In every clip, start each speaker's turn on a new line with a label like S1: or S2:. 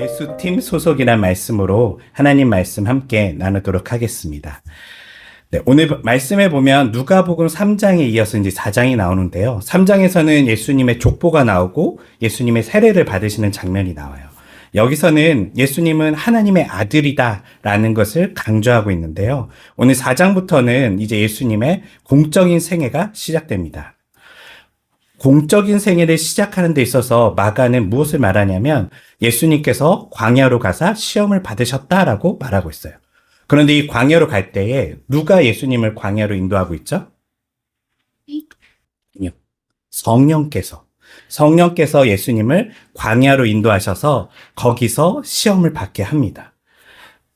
S1: 예수팀 소속이란 말씀으로 하나님 말씀 함께 나누도록 하겠습니다. 네, 오늘 말씀에 보면 누가복음 3장에 이어서 이제 4장이 나오는데요. 3장에서는 예수님의 족보가 나오고 예수님의 세례를 받으시는 장면이 나와요. 여기서는 예수님은 하나님의 아들이다라는 것을 강조하고 있는데요. 오늘 4장부터는 이제 예수님의 공적인 생애가 시작됩니다. 공적인 생애를 시작하는 데 있어서 마가는 무엇을 말하냐면 예수님께서 광야로 가사 시험을 받으셨다라고 말하고 있어요. 그런데 이 광야로 갈 때에 누가 예수님을 광야로 인도하고 있죠? 성령께서 예수님을 광야로 인도하셔서 거기서 시험을 받게 합니다.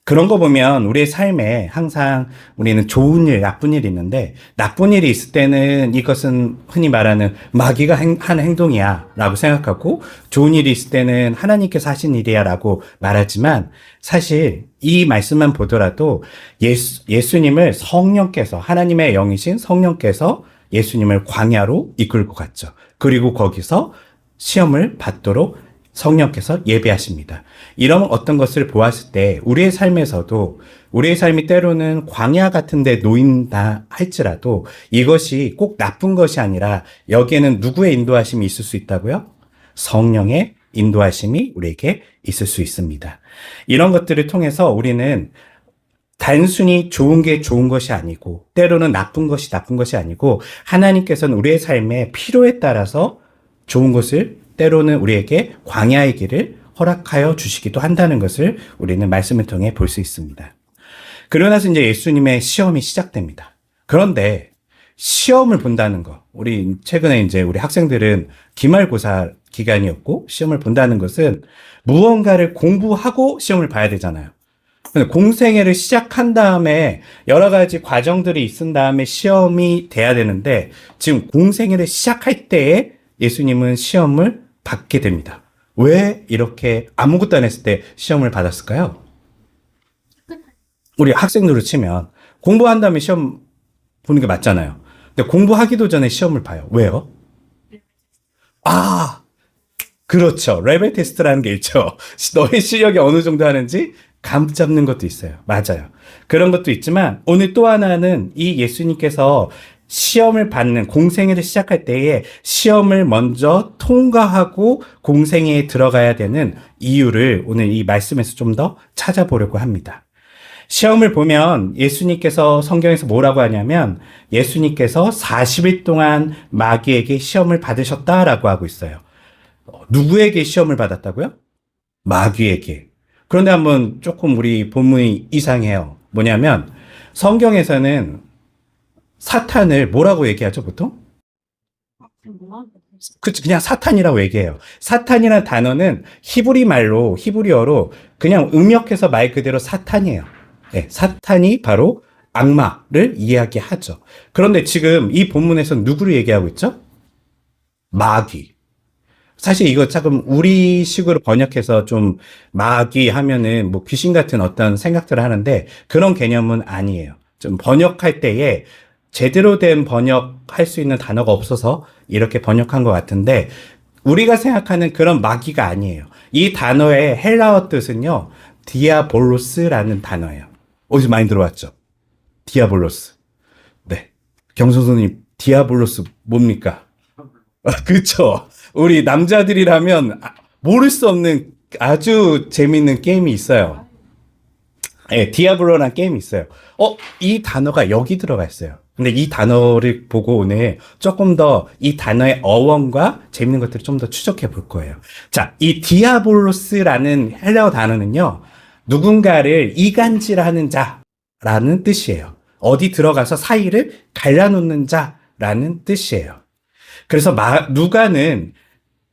S1: 그런 거 보면 우리의 삶에 항상 우리는 좋은 일, 나쁜 일이 있는데 나쁜 일이 있을 때는 이것은 흔히 말하는 마귀가 하는 행동이야 라고 생각하고 좋은 일이 있을 때는 하나님께서 하신 일이야 라고 말하지만 사실 이 말씀만 보더라도 예수님을 성령께서 하나님의 영이신 성령께서 예수님을 광야로 이끌고 갔죠. 그리고 거기서 시험을 받도록 성령께서 예배하십니다. 이런 어떤 것을 보았을 때 우리의 삶에서도 우리의 삶이 때로는 광야 같은 데 놓인다 할지라도 이것이 꼭 나쁜 것이 아니라 여기에는 누구의 인도하심이 있을 수 있다고요? 성령의 인도하심이 우리에게 있을 수 있습니다. 이런 것들을 통해서 우리는 단순히 좋은 게 좋은 것이 아니고 때로는 나쁜 것이 나쁜 것이 아니고 하나님께서는 우리의 삶의 필요에 따라서 좋은 것을 때로는 우리에게 광야의 길을 허락하여 주시기도 한다는 것을 우리는 말씀을 통해 볼 수 있습니다. 그러고 나서 이제 예수님의 시험이 시작됩니다. 그런데 시험을 본다는 거, 우리 최근에 이제 우리 학생들은 기말고사 기간이었고 시험을 본다는 것은 무언가를 공부하고 시험을 봐야 되잖아요. 공생애를 시작한 다음에 여러 가지 과정들이 있은 다음에 시험이 돼야 되는데 지금 공생애를 시작할 때에 예수님은 시험을 받게 됩니다. 왜 이렇게 아무것도 안 했을 때 시험을 받았을까요? 우리 학생들로 치면 공부한 다음에 시험 보는 게 맞잖아요. 근데 공부하기도 전에 시험을 봐요. 왜요? 그렇죠. 레벨 테스트라는 게 있죠. 너의 실력이 어느 정도 하는지 감 잡는 것도 있어요. 맞아요. 그런 것도 있지만 오늘 또 하나는 이 예수님께서 시험을 받는 공생애를 시작할 때에 시험을 먼저 통과하고 공생애에 들어가야 되는 이유를 오늘 이 말씀에서 좀 더 찾아보려고 합니다. 시험을 보면 예수님께서 성경에서 뭐라고 하냐면 예수님께서 40일 동안 마귀에게 시험을 받으셨다라고 하고 있어요. 누구에게 시험을 받았다고요? 마귀에게. 그런데 한번 조금 우리 본문이 이상해요. 뭐냐면 성경에서는 사탄을 뭐라고 얘기하죠, 보통? 그냥 사탄이라고 얘기해요. 사탄이라는 단어는 히브리어로 그냥 음역해서 말 그대로 사탄이에요. 네, 사탄이 바로 악마를 이야기하죠. 그런데 지금 이 본문에서는 누구를 얘기하고 있죠? 마귀. 사실 이거 조금 우리식으로 번역해서 좀 마귀 하면은 뭐 귀신 같은 어떤 생각들을 하는데 그런 개념은 아니에요. 좀 번역할 때에 제대로 된 번역할 수 있는 단어가 없어서 이렇게 번역한 것 같은데 우리가 생각하는 그런 마귀가 아니에요. 이 단어의 헬라어 뜻은요. 디아볼로스라는 단어예요. 어디서 많이 들어봤죠? 디아볼로스. 네. 경선 선생님, 디아볼로스 뭡니까? 그렇죠. 우리 남자들이라면 모를 수 없는 아주 재미있는 게임이 있어요. 네, 디아블로라는 게임이 있어요. 이 단어가 여기 들어가 있어요. 근데 이 단어를 보고 오늘 조금 더 이 단어의 어원과 재밌는 것들을 좀 더 추적해 볼 거예요. 자, 이 디아볼로스라는 헬라어 단어는요, 누군가를 이간질하는 자라는 뜻이에요. 어디 들어가서 사이를 갈라놓는 자라는 뜻이에요. 그래서 누가는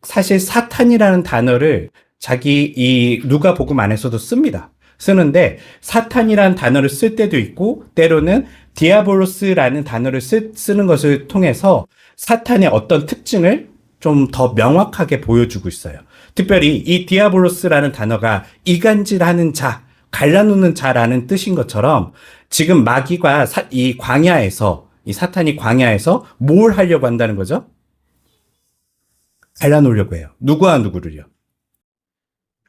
S1: 사실 사탄이라는 단어를 자기 이 누가복음 안에서도 씁니다. 쓰는데 사탄이라는 단어를 쓸 때도 있고 때로는 디아볼로스라는 단어를 쓰는 것을 통해서 사탄의 어떤 특징을 좀 더 명확하게 보여주고 있어요. 특별히 이 디아볼로스라는 단어가 이간질하는 자, 갈라놓는 자라는 뜻인 것처럼 지금 마귀가 이 광야에서 이 사탄이 광야에서 뭘 하려고 한다는 거죠? 갈라놓으려고 해요. 누구와 누구를요?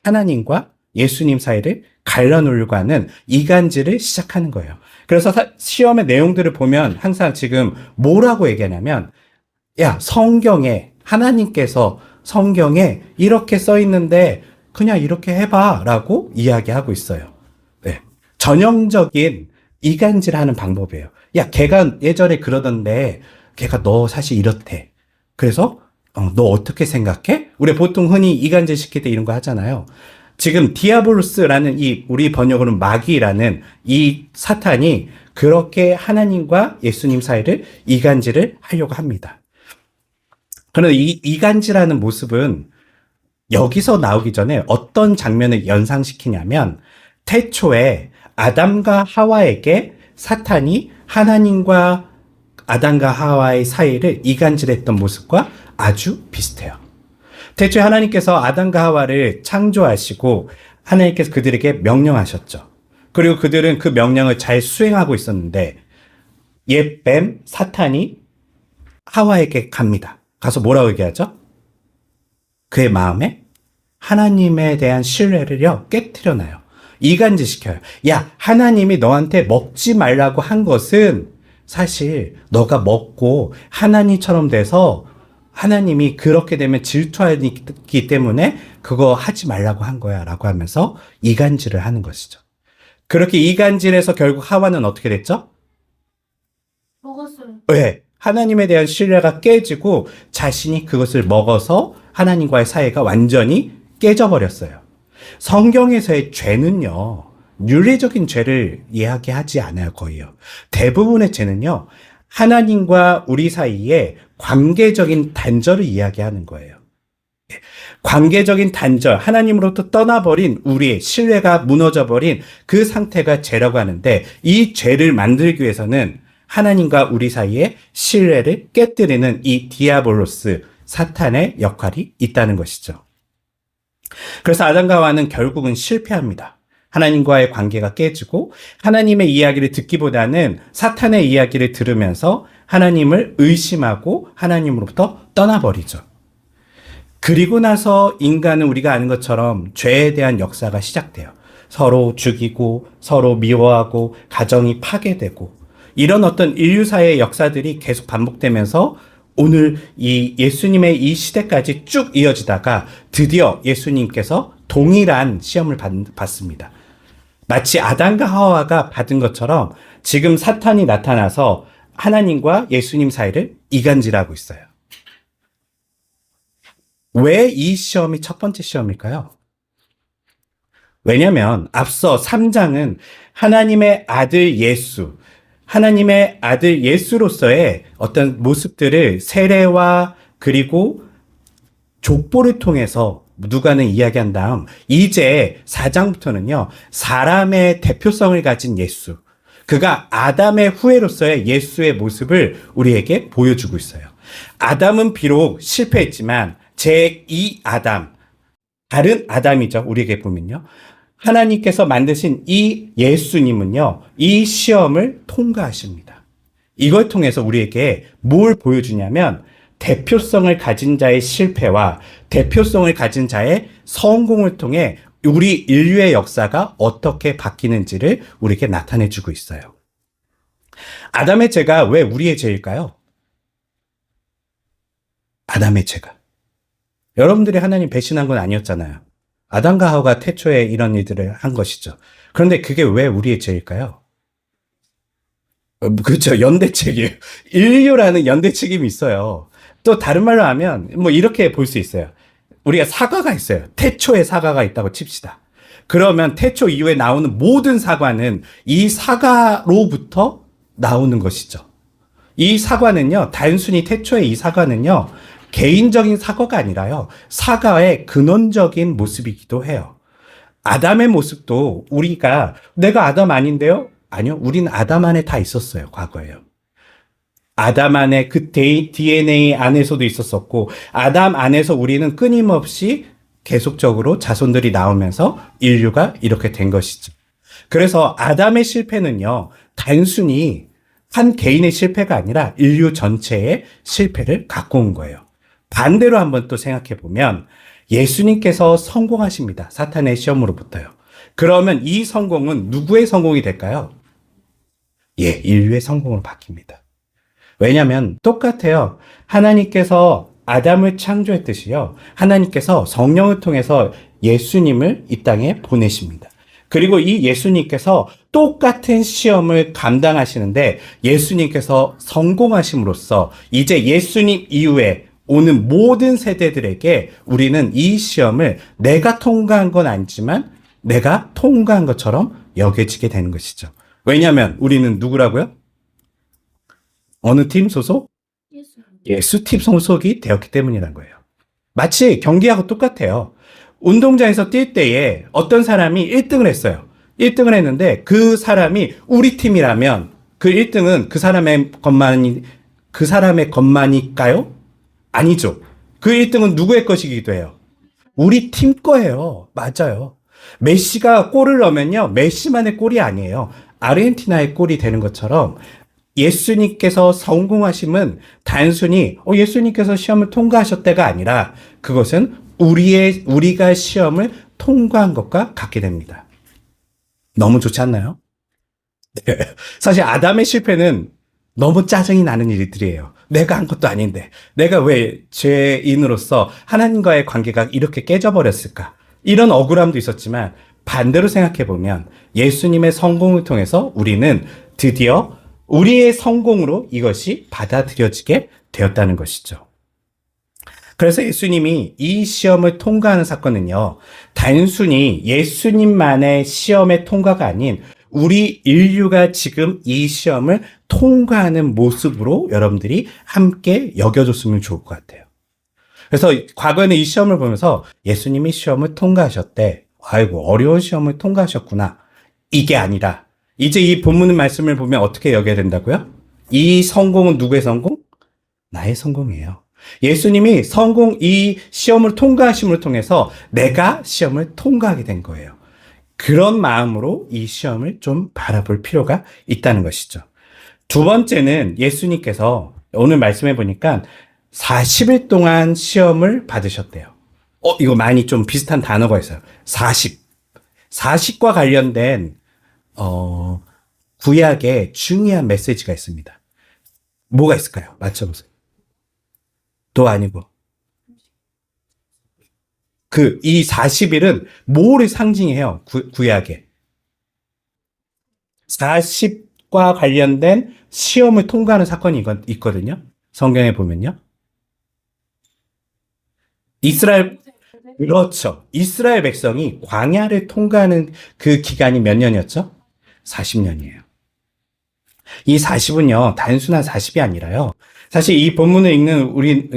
S1: 하나님과 예수님 사이를 갈라놓으려고 하는 이간질을 시작하는 거예요. 그래서 시험의 내용들을 보면 항상 지금 뭐라고 얘기하냐면, 야, 하나님께서 성경에 이렇게 써 있는데 그냥 이렇게 해봐 라고 이야기하고 있어요. 네. 전형적인 이간질하는 방법이에요. 야, 걔가 예전에 그러던데 걔가 너 사실 이렇대. 그래서 너 어떻게 생각해? 우리 보통 흔히 이간질 시킬 때 이런 거 하잖아요. 지금 디아볼로스라는 우리 번역으로는 마귀라는 이 사탄이 그렇게 하나님과 예수님 사이를 이간질을 하려고 합니다. 그런데 이 이간질하는 모습은 여기서 나오기 전에 어떤 장면을 연상시키냐면, 태초에 아담과 하와에게 사탄이 하나님과 아담과 하와의 사이를 이간질했던 모습과 아주 비슷해요. 태초에 하나님께서 아담과 하와를 창조하시고 하나님께서 그들에게 명령하셨죠. 그리고 그들은 그 명령을 잘 수행하고 있었는데 옛뱀 사탄이 하와에게 갑니다. 가서 뭐라고 얘기하죠? 그의 마음에 하나님에 대한 신뢰를요 깨트려 놔요. 이간질 시켜요. 야, 하나님이 너한테 먹지 말라고 한 것은 사실 너가 먹고 하나님처럼 돼서 하나님이 그렇게 되면 질투하기 때문에 그거 하지 말라고 한 거야 라고 하면서 이간질을 하는 것이죠. 그렇게 이간질해서 결국 하와는 어떻게 됐죠?
S2: 먹었어요.
S1: 왜? 하나님에 대한 신뢰가 깨지고 자신이 그것을 먹어서 하나님과의 사이가 완전히 깨져버렸어요. 성경에서의 죄는요, 윤리적인 죄를 이야기하지 않아요, 거의요. 대부분의 죄는요, 하나님과 우리 사이에 관계적인 단절을 이야기하는 거예요. 관계적인 단절, 하나님으로부터 떠나버린 우리의 신뢰가 무너져버린 그 상태가 죄라고 하는데, 이 죄를 만들기 위해서는 하나님과 우리 사이에 신뢰를 깨뜨리는 이 디아볼로스, 사탄의 역할이 있다는 것이죠. 그래서 아담과 하와는 결국은 실패합니다. 하나님과의 관계가 깨지고 하나님의 이야기를 듣기보다는 사탄의 이야기를 들으면서 하나님을 의심하고 하나님으로부터 떠나버리죠. 그리고 나서 인간은 우리가 아는 것처럼 죄에 대한 역사가 시작돼요. 서로 죽이고 서로 미워하고 가정이 파괴되고 이런 어떤 인류사의 역사들이 계속 반복되면서 오늘 이 예수님의 이 시대까지 쭉 이어지다가 드디어 예수님께서 동일한 시험을 받습니다. 마치 아담과 하와가 받은 것처럼 지금 사탄이 나타나서 하나님과 예수님 사이를 이간질하고 있어요. 왜 이 시험이 첫 번째 시험일까요? 왜냐하면 앞서 3장은 하나님의 아들 예수로서의 어떤 모습들을 세례와 그리고 족보를 통해서 누가는 이야기한 다음 이제 4장부터는요 사람의 대표성을 가진 예수, 그가 아담의 후예로서의 예수의 모습을 우리에게 보여주고 있어요. 아담은 비록 실패했지만 제2 아담, 다른 아담이죠. 우리에게 보면요, 하나님께서 만드신 이 예수님은요 이 시험을 통과하십니다. 이걸 통해서 우리에게 뭘 보여주냐면 대표성을 가진 자의 실패와 대표성을 가진 자의 성공을 통해 우리 인류의 역사가 어떻게 바뀌는지를 우리에게 나타내주고 있어요. 아담의 죄가 왜 우리의 죄일까요? 아담의 죄가. 여러분들이 하나님 배신한 건 아니었잖아요. 아담과 하와가 태초에 이런 일들을 한 것이죠. 그런데 그게 왜 우리의 죄일까요? 그렇죠. 연대책이에요. 인류라는 연대책임이 있어요. 또 다른 말로 하면 뭐 이렇게 볼 수 있어요. 우리가 사과가 있어요. 태초에 사과가 있다고 칩시다. 그러면 태초 이후에 나오는 모든 사과는 이 사과로부터 나오는 것이죠. 이 사과는요, 단순히 태초의 이 사과는요, 개인적인 사과가 아니라요, 사과의 근원적인 모습이기도 해요. 아담의 모습도 내가 아담 아닌데요? 아니요, 우리는 아담 안에 다 있었어요, 과거에요. 아담 안에 그 DNA 안에서도 있었었고, 아담 안에서 우리는 끊임없이 계속적으로 자손들이 나오면서 인류가 이렇게 된 것이죠. 그래서 아담의 실패는요, 단순히 한 개인의 실패가 아니라 인류 전체의 실패를 갖고 온 거예요. 반대로 한번 또 생각해 보면 예수님께서 성공하십니다. 사탄의 시험으로부터요. 그러면 이 성공은 누구의 성공이 될까요? 예, 인류의 성공으로 바뀝니다. 왜냐하면 똑같아요. 하나님께서 아담을 창조했듯이요. 하나님께서 성령을 통해서 예수님을 이 땅에 보내십니다. 그리고 이 예수님께서 똑같은 시험을 감당하시는데 예수님께서 성공하심으로써 이제 예수님 이후에 오는 모든 세대들에게 우리는 이 시험을 내가 통과한 건 아니지만 내가 통과한 것처럼 여겨지게 되는 것이죠. 왜냐하면 우리는 누구라고요? 어느 팀 소속?
S2: 예수.
S1: 예수팀 소속이 되었기 때문이란 거예요. 마치 경기하고 똑같아요. 운동장에서 뛸 때에 어떤 사람이 1등을 했어요. 1등을 했는데 그 사람이 우리 팀이라면 그 1등은 그 사람의 것만일까요? 아니죠. 그 1등은 누구의 것이기도 해요. 우리 팀 거예요. 맞아요. 메시가 골을 넣으면요. 메시만의 골이 아니에요. 아르헨티나의 골이 되는 것처럼 예수님께서 성공하심은 단순히 예수님께서 시험을 통과하셨다가 아니라 그것은 우리가 시험을 통과한 것과 같게 됩니다. 너무 좋지 않나요? 네. 사실 아담의 실패는 너무 짜증이 나는 일들이에요. 내가 한 것도 아닌데 내가 왜 죄인으로서 하나님과의 관계가 이렇게 깨져버렸을까? 이런 억울함도 있었지만 반대로 생각해보면 예수님의 성공을 통해서 우리는 드디어 우리의 성공으로 이것이 받아들여지게 되었다는 것이죠. 그래서 예수님이 이 시험을 통과하는 사건은요, 단순히 예수님만의 시험의 통과가 아닌 우리 인류가 지금 이 시험을 통과하는 모습으로 여러분들이 함께 여겨줬으면 좋을 것 같아요. 그래서 과거에는 이 시험을 보면서 예수님이 시험을 통과하셨대. 아이고, 어려운 시험을 통과하셨구나. 이게 아니라 이제 이 본문 말씀을 보면 어떻게 여겨야 된다고요? 이 성공은 누구의 성공? 나의 성공이에요. 예수님이 이 시험을 통과하심을 통해서 내가 시험을 통과하게 된 거예요. 그런 마음으로 이 시험을 좀 바라볼 필요가 있다는 것이죠. 두 번째는 예수님께서 오늘 말씀해 보니까 40일 동안 시험을 받으셨대요. 이거 많이 좀 비슷한 단어가 있어요. 40과 관련된 구약에 중요한 메시지가 있습니다. 뭐가 있을까요? 맞춰보세요. 도 아니고. 이 40일은 뭐를 상징해요? 구약에. 40과 관련된 시험을 통과하는 사건이 있거든요. 성경에 보면요. 그렇죠. 이스라엘 백성이 광야를 통과하는 그 기간이 몇 년이었죠? 40년이에요. 이 40은요, 단순한 40이 아니라요. 사실 이 본문을 읽는 우리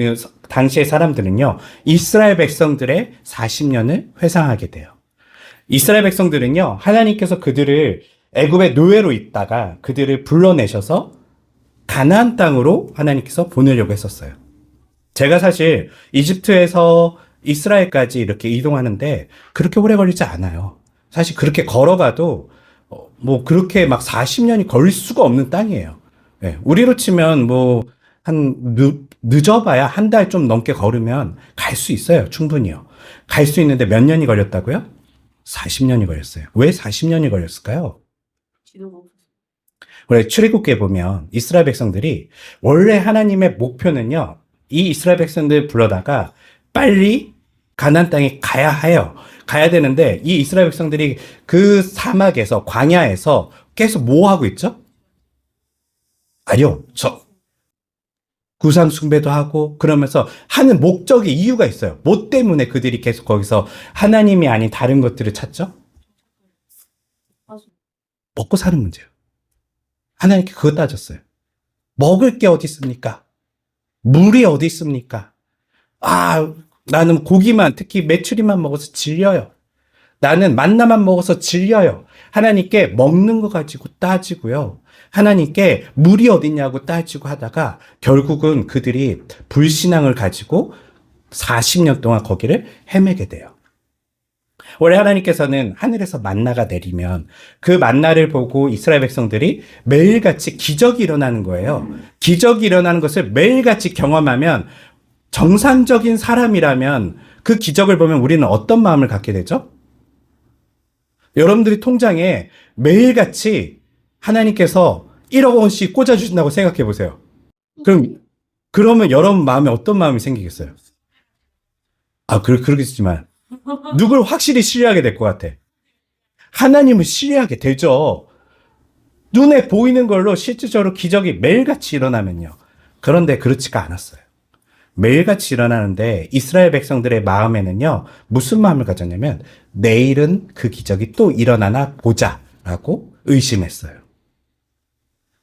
S1: 당시의 사람들은요, 이스라엘 백성들의 40년을 회상하게 돼요. 이스라엘 백성들은요, 하나님께서 그들을 애굽의 노예로 있다가 그들을 불러내셔서 가나안 땅으로 하나님께서 보내려고 했었어요. 제가 사실 이집트에서 이스라엘까지 이렇게 이동하는데 그렇게 오래 걸리지 않아요. 사실 그렇게 걸어가도 그렇게 막 40년이 걸릴 수가 없는 땅이에요. 네, 우리로 치면 늦어봐야 한 달 좀 넘게 걸으면 갈 수 있어요. 충분히요. 갈 수 있는데 몇 년이 걸렸다고요? 40년이 걸렸어요. 왜 40년이 걸렸을까요? 원래 출애굽기에 보면 이스라엘 백성들이 원래 하나님의 목표는요. 이 이스라엘 백성들 불러다가 빨리 가나안 땅에 가야 해요. 가야 되는데 이 이스라엘 백성들이 그 사막에서 광야에서 계속 뭐 하고 있죠? 아니요. 구상 숭배도 하고 그러면서 하는 목적이 이유가 있어요. 뭐 때문에 그들이 계속 거기서 하나님이 아닌 다른 것들을 찾죠? 먹고 사는 문제예요. 하나님께 그거 따졌어요. 먹을 게 어디 있습니까? 물이 어디 있습니까? 나는 고기만, 특히 메추리만 먹어서 질려요. 나는 만나만 먹어서 질려요. 하나님께 먹는 거 가지고 따지고요. 하나님께 물이 어딨냐고 따지고 하다가 결국은 그들이 불신앙을 가지고 40년 동안 거기를 헤매게 돼요. 원래 하나님께서는 하늘에서 만나가 내리면 그 만나를 보고 이스라엘 백성들이 매일같이 기적이 일어나는 거예요. 기적이 일어나는 것을 매일같이 경험하면 정상적인 사람이라면 그 기적을 보면 우리는 어떤 마음을 갖게 되죠? 여러분들이 통장에 매일같이 하나님께서 1억 원씩 꽂아주신다고 생각해 보세요. 그러면 여러분 마음에 어떤 마음이 생기겠어요? 그러겠지만, 누굴 확실히 신뢰하게 될 것 같아? 하나님을 신뢰하게 되죠. 눈에 보이는 걸로 실질적으로 기적이 매일같이 일어나면요. 그런데 그렇지가 않았어요. 매일같이 일어나는데 이스라엘 백성들의 마음에는요, 무슨 마음을 가졌냐면, 내일은 그 기적이 또 일어나나 보자라고 의심했어요.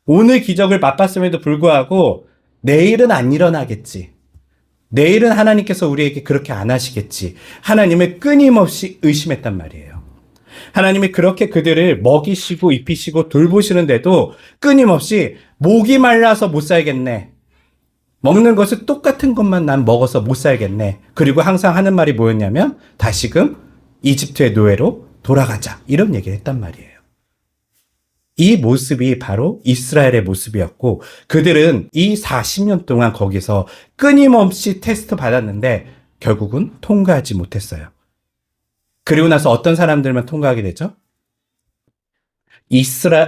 S1: 오늘 기적을 맛봤음에도 불구하고 내일은 안 일어나겠지. 내일은 하나님께서 우리에게 그렇게 안 하시겠지. 하나님을 끊임없이 의심했단 말이에요. 하나님이 그렇게 그들을 먹이시고 입히시고 돌보시는데도 끊임없이 목이 말라서 못 살겠네. 먹는 것을 똑같은 것만 난 먹어서 못 살겠네. 그리고 항상 하는 말이 뭐였냐면 다시금 이집트의 노예로 돌아가자. 이런 얘기를 했단 말이에요. 이 모습이 바로 이스라엘의 모습이었고 그들은 이 40년 동안 거기서 끊임없이 테스트 받았는데 결국은 통과하지 못했어요. 그리고 나서 어떤 사람들만 통과하게 되죠?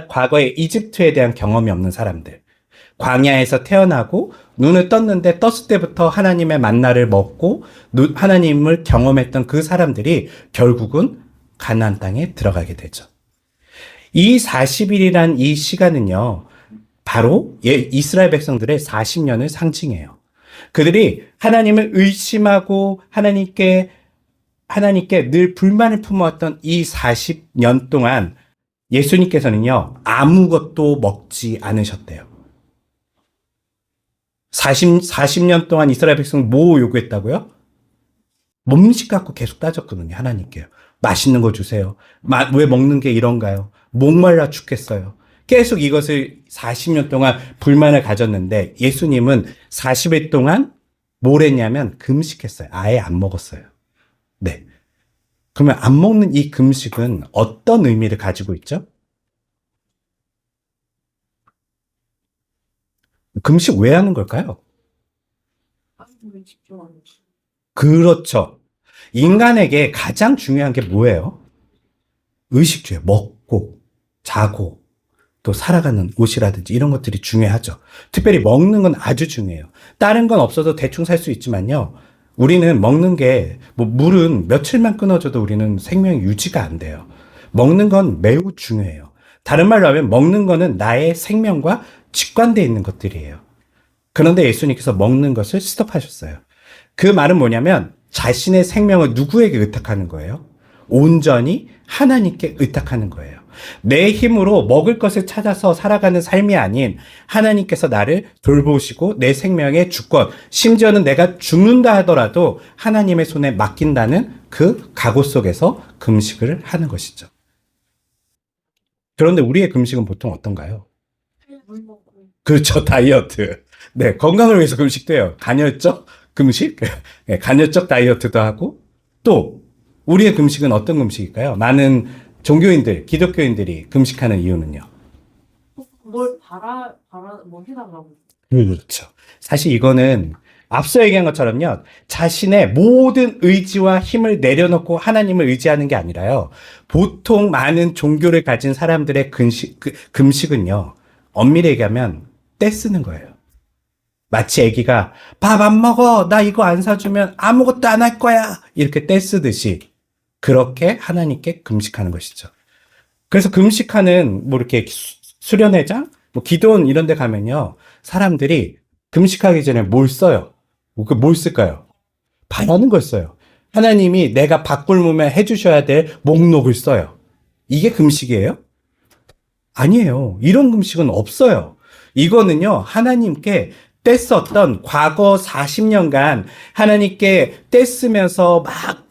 S1: 과거에 이집트에 대한 경험이 없는 사람들. 광야에서 태어나고 눈을 떴는데 떴을 때부터 하나님의 만나를 먹고 하나님을 경험했던 그 사람들이 결국은 가나안 땅에 들어가게 되죠. 이 40일이란 이 시간은요, 바로 이스라엘 백성들의 40년을 상징해요. 그들이 하나님을 의심하고 하나님께 늘 불만을 품어왔던 이 40년 동안 예수님께서는요, 아무것도 먹지 않으셨대요. 40년 동안 이스라엘 백성은 뭐 요구했다고요? 음식 갖고 계속 따졌거든요, 하나님께요. 맛있는 거 주세요. 왜 먹는 게 이런가요? 목말라 죽겠어요. 계속 이것을 40년 동안 불만을 가졌는데 예수님은 40일 동안 뭘 했냐면 금식했어요. 아예 안 먹었어요. 네. 그러면 안 먹는 이 금식은 어떤 의미를 가지고 있죠? 금식 왜 하는 걸까요? 그렇죠. 인간에게 가장 중요한 게 뭐예요? 의식주예요. 먹고, 자고, 또 살아가는 옷이라든지 이런 것들이 중요하죠. 특별히 먹는 건 아주 중요해요. 다른 건 없어도 대충 살 수 있지만요. 우리는 먹는 게, 물은 며칠만 끊어줘도 우리는 생명이 유지가 안 돼요. 먹는 건 매우 중요해요. 다른 말로 하면 먹는 거는 나의 생명과 직관되어 있는 것들이에요. 그런데 예수님께서 먹는 것을 스톱하셨어요. 그 말은 뭐냐면 자신의 생명을 누구에게 의탁하는 거예요? 온전히 하나님께 의탁하는 거예요. 내 힘으로 먹을 것을 찾아서 살아가는 삶이 아닌 하나님께서 나를 돌보시고 내 생명의 주권, 심지어는 내가 죽는다 하더라도 하나님의 손에 맡긴다는 그 각오 속에서 금식을 하는 것이죠. 그런데 우리의 금식은 보통 어떤가요? 그렇죠. 다이어트. 네, 건강을 위해서 금식돼요. 간헐적 금식, 네, 간헐적 다이어트도 하고 또 우리의 금식은 어떤 금식일까요? 많은 종교인들, 기독교인들이 금식하는 이유는요.
S2: 뭘 뭐 해달라고.
S1: 그렇죠. 사실 이거는 앞서 얘기한 것처럼요. 자신의 모든 의지와 힘을 내려놓고 하나님을 의지하는 게 아니라요. 보통 많은 종교를 가진 사람들의 금식은요. 엄밀히 얘기하면 떼쓰는 거예요. 마치 애기가 밥 안 먹어. 나 이거 안 사주면 아무것도 안 할 거야. 이렇게 떼쓰듯이 그렇게 하나님께 금식하는 것이죠. 그래서 금식하는 이렇게 수련회장, 기도원 이런 데 가면요. 사람들이 금식하기 전에 뭘 써요? 뭘 쓸까요? 바라는 걸 써요. 하나님이 내가 밥 굶으면 해주셔야 될 목록을 써요. 이게 금식이에요? 아니에요. 이런 금식은 없어요. 이거는요, 하나님께 떼썼던 과거 40년간 하나님께 떼쓰면서 막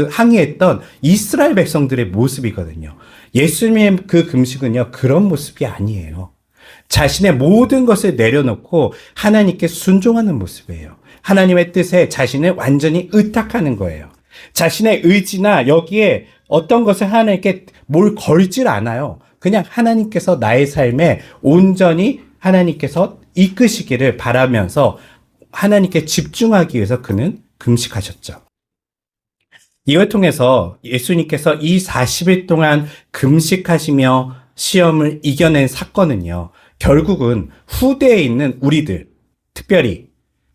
S1: 항의했던 이스라엘 백성들의 모습이거든요. 예수님의 그 금식은요, 그런 모습이 아니에요. 자신의 모든 것을 내려놓고 하나님께 순종하는 모습이에요. 하나님의 뜻에 자신을 완전히 의탁하는 거예요. 자신의 의지나 여기에 어떤 것을 하나님께 뭘 걸질 않아요. 그냥 하나님께서 나의 삶에 온전히 하나님께서 이끄시기를 바라면서 하나님께 집중하기 위해서 그는 금식하셨죠. 이걸 통해서 예수님께서 이 40일 동안 금식하시며 시험을 이겨낸 사건은요, 결국은 후대에 있는 우리들, 특별히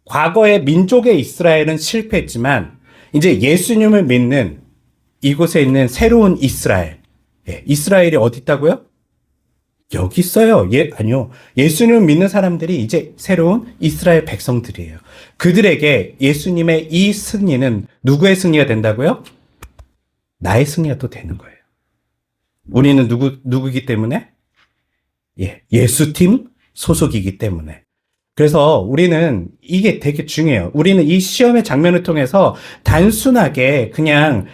S1: 과거의 민족의 이스라엘은 실패했지만 이제 예수님을 믿는 이곳에 있는 새로운 이스라엘, 이스라엘이 어디 있다고요? 여기 있어요. 아니요. 예수님을 믿는 사람들이 이제 새로운 이스라엘 백성들이에요. 그들에게 예수님의 이 승리는 누구의 승리가 된다고요? 나의 승리가 또 되는 거예요. 우리는 누구이기 때문에? 예수팀 소속이기 때문에. 그래서 우리는 이게 되게 중요해요. 우리는 이 시험의 장면을 통해서 단순하게 그냥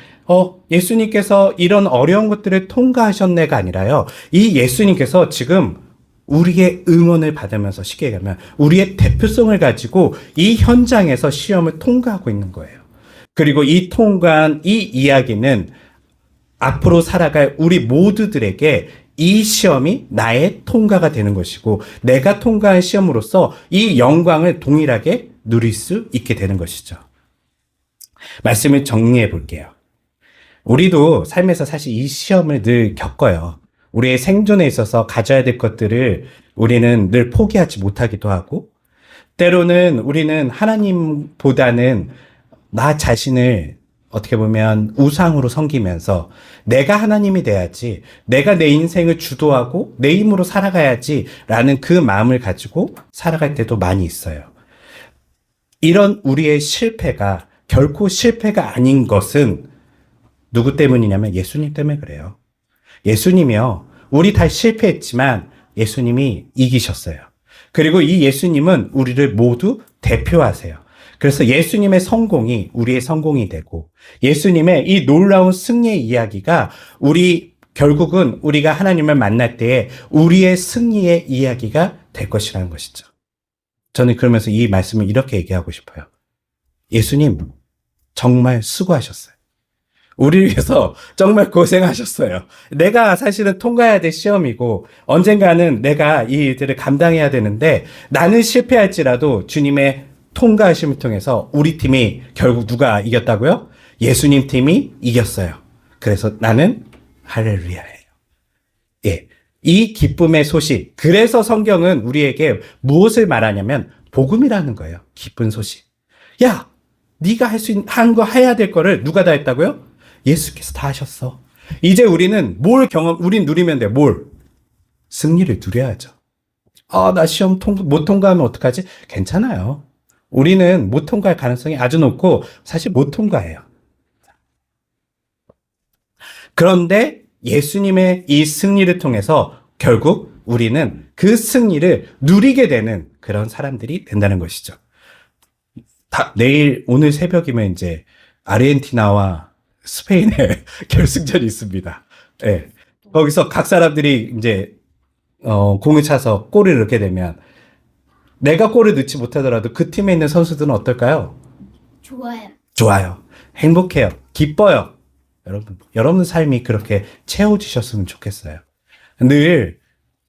S1: 예수님께서 이런 어려운 것들을 통과하셨네가 아니라요. 이 예수님께서 지금 우리의 응원을 받으면서 쉽게 얘기하면 우리의 대표성을 가지고 이 현장에서 시험을 통과하고 있는 거예요. 그리고 이 통과한 이 이야기는 앞으로 살아갈 우리 모두들에게 이 시험이 나의 통과가 되는 것이고 내가 통과한 시험으로서 이 영광을 동일하게 누릴 수 있게 되는 것이죠. 말씀을 정리해 볼게요. 우리도 삶에서 사실 이 시험을 늘 겪어요. 우리의 생존에 있어서 가져야 될 것들을 우리는 늘 포기하지 못하기도 하고, 때로는 우리는 하나님보다는 나 자신을 어떻게 보면 우상으로 섬기면서 내가 하나님이 돼야지, 내가 내 인생을 주도하고 내 힘으로 살아가야지 라는 그 마음을 가지고 살아갈 때도 많이 있어요. 이런 우리의 실패가 결코 실패가 아닌 것은 누구 때문이냐면 예수님 때문에 그래요. 예수님이요. 우리 다 실패했지만 예수님이 이기셨어요. 그리고 이 예수님은 우리를 모두 대표하세요. 그래서 예수님의 성공이 우리의 성공이 되고 예수님의 이 놀라운 승리의 이야기가 결국은 우리가 하나님을 만날 때에 우리의 승리의 이야기가 될 것이라는 것이죠. 저는 그러면서 이 말씀을 이렇게 얘기하고 싶어요. 예수님 정말 수고하셨어요. 우리를 위해서 정말 고생하셨어요. 내가 사실은 통과해야 될 시험이고 언젠가는 내가 이 일들을 감당해야 되는데 나는 실패할지라도 주님의 통과하심을 통해서 우리 팀이 결국 누가 이겼다고요? 예수님 팀이 이겼어요. 그래서 나는 할렐루야예요. 이 기쁨의 소식. 그래서 성경은 우리에게 무엇을 말하냐면 복음이라는 거예요. 기쁜 소식. 야, 네가 한 거 해야 될 거를 누가 다 했다고요? 예수께서 다 하셨어. 이제 우리는 우린 누리면 돼. 승리를 누려야죠. 나 시험 못 통과하면 어떡하지? 괜찮아요. 우리는 못 통과할 가능성이 아주 높고 사실 못 통과해요. 그런데 예수님의 이 승리를 통해서 결국 우리는 그 승리를 누리게 되는 그런 사람들이 된다는 것이죠. 오늘 새벽이면 이제 아르헨티나와 스페인의 결승전이 있습니다. 거기서 각 사람들이 이제 공을 차서 골을 넣게 되면 내가 골을 넣지 못하더라도 그 팀에 있는 선수들은 어떨까요? 좋아요. 행복해요. 기뻐요. 여러분 삶이 그렇게 채워지셨으면 좋겠어요. 늘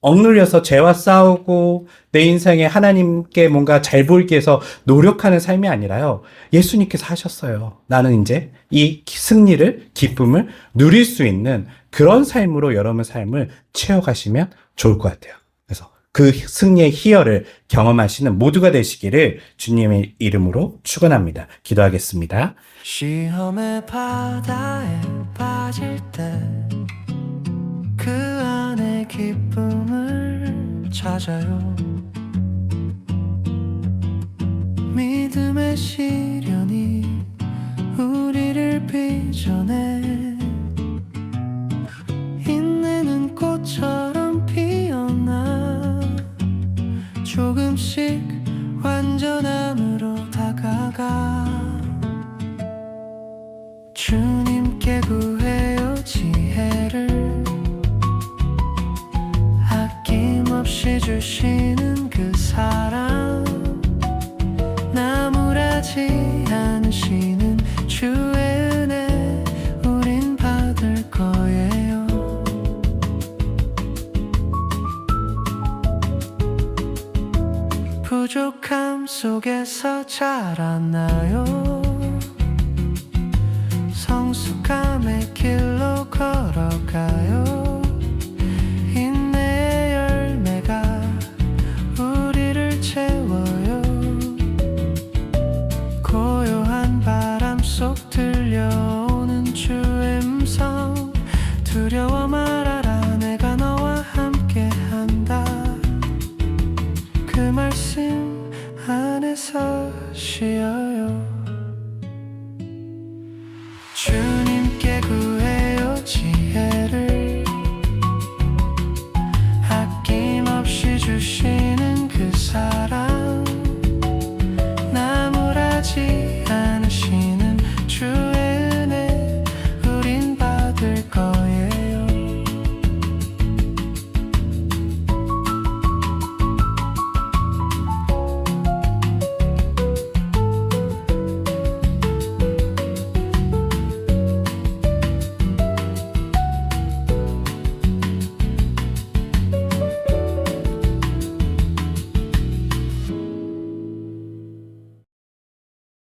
S1: 억눌려서 죄와 싸우고 내 인생에 하나님께 뭔가 잘 보이기 위해서 노력하는 삶이 아니라요. 예수님께서 하셨어요. 나는 이제 이 승리를, 기쁨을 누릴 수 있는 그런 삶으로 여러분 삶을 채워가시면 좋을 것 같아요. 그래서 그 승리의 희열을 경험하시는 모두가 되시기를 주님의 이름으로 축원합니다. 기도하겠습니다.
S3: 시험의 바다에 빠질 때 그 안에 기쁨을 찾아요. 믿음의 시련이 우리를 빚어내 인내는 꽃처럼 피어나 조금씩 완전함으로 다가가. 주님께 구해요 지혜를 아낌없이 주시는 그 사랑 나무라지 않으시는 주의 은혜 우린 받을 거예요. 부족함 속에서 자랐나요? 성숙함의 길로 걸어가요. 인내의 열매가 우리를 채워요. 고요한 바람 속 들려오는 주의 음성, 두려워 말아라 내가 너와 함께한다. 그 말씀 안에서 쉬어요. 주